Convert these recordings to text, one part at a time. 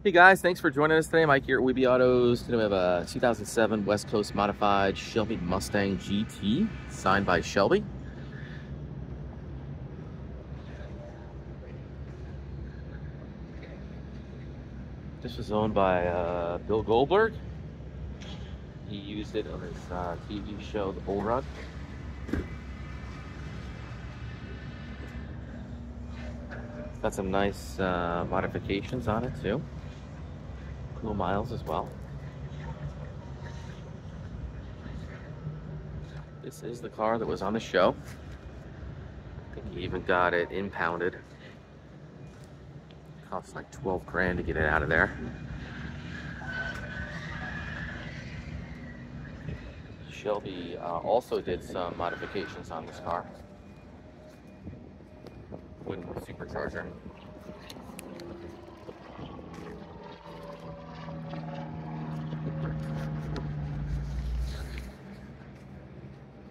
Hey guys, thanks for joining us today. Mike here at Weeby Autos. Today we have a 2007 West Coast modified Shelby Mustang GT, signed by Shelby. This was owned by Bill Goldberg. He used it on his TV show, The Bull Run. Got some nice modifications on it too. Cool miles as well. This is the car that was on the show. I think he even got it impounded. Cost like 12 grand to get it out of there. Shelby also did some modifications on this car. Wooden Supercharger.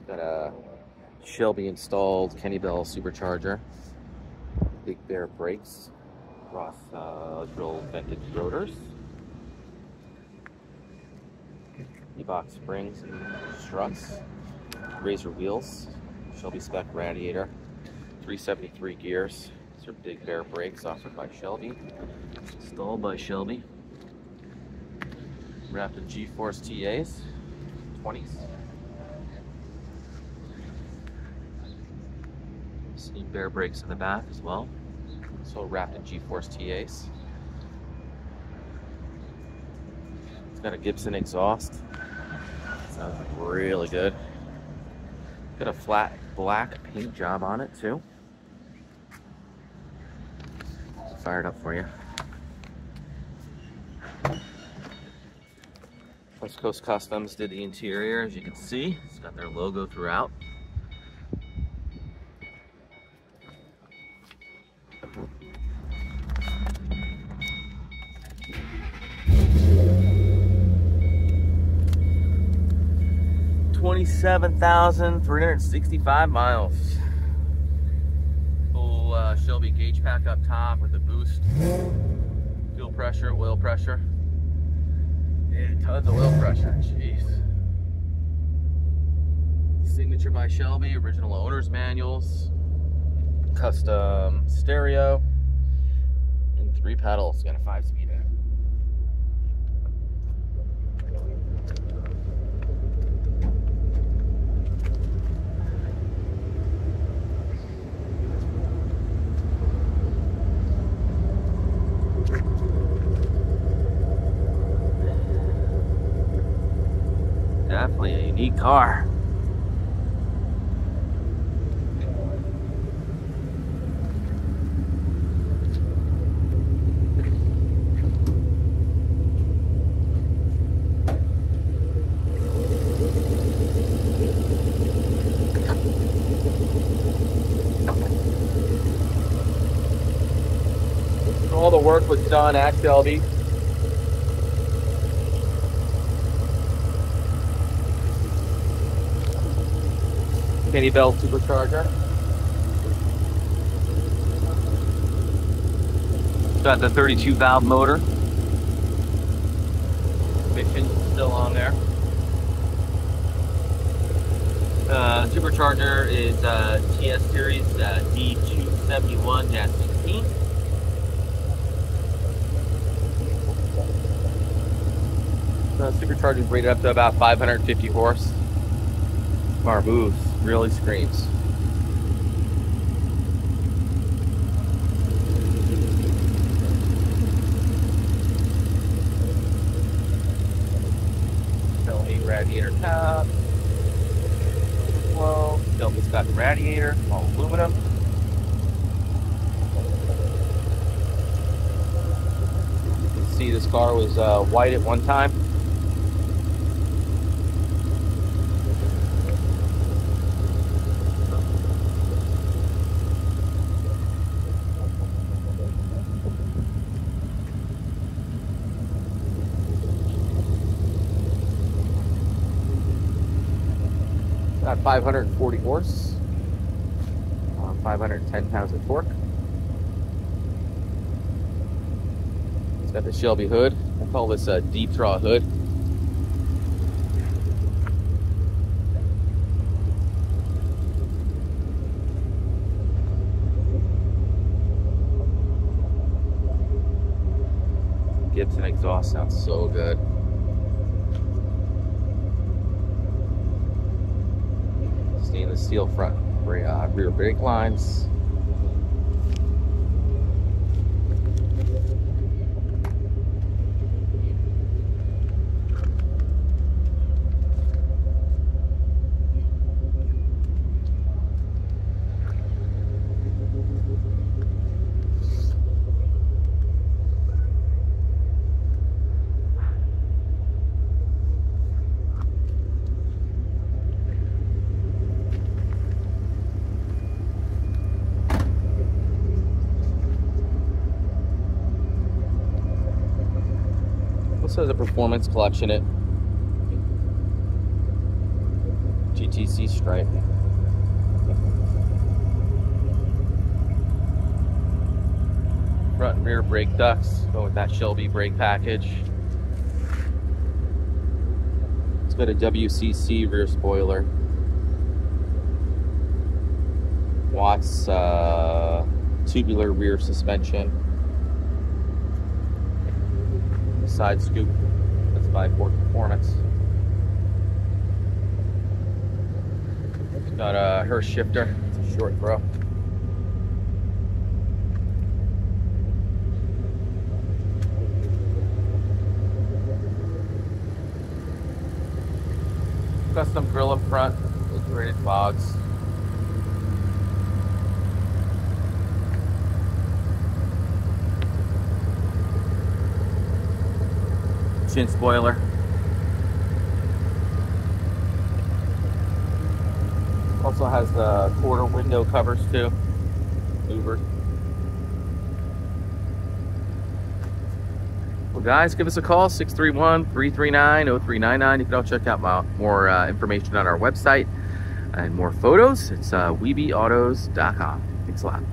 Got a Shelby installed Kenne Supercharger. Big Baer brakes. Cross drill vented rotors. E-box springs and struts. Razor wheels. Shelby Spec Radiator. 373 gears. These are big Baer brakes offered by Shelby. Installed by Shelby. Wrapped in G-Force TAs. 20s. See Baer brakes in the back as well. So wrapped in G-Force TAs. It's got a Gibson exhaust. Sounds really good. Got a flat black paint job on it too. Fire it up for you. West Coast Customs did the interior, as you can see. It's got their logo throughout. $27,365 miles. Full Shelby gauge pack up top with the boost. Fuel pressure, oil pressure. Yeah, tons of oil pressure, jeez. Signature by Shelby, original owner's manuals. Custom stereo. And 3 pedals, got a 5-speed. Definitely a unique car. All the work was done at Shelby. Kenne Supercharger. Got the 32 valve motor. Piston still on there. Supercharger is TS series D271-16. Supercharger is rated up to about 550 horse. Car moves, really screams. Shelby radiator top. Well, Shelby's got the radiator, all aluminum. You can see this car was white at one time. Got 540 horse, 510 pounds of torque. It's got the Shelby hood. I call this a deep draw hood. Gibson exhaust sounds so good. Stainless steel front rear brake lines. Also has a performance clutch in it. GTC stripe. Front and rear brake ducts go with that Shelby brake package. It's got a WCC rear spoiler. Watts tubular rear suspension. Side scoop, that's 5-port performance. It's got a Hurst shifter, it's a short throw. Custom grill up front, integrated fogs. Chin spoiler. Also has the quarter window covers too. Louvered. Well guys, give us a call, 631-339-0399. You can all check out more information on our website and more photos. It's weebyautos.com. Thanks a lot.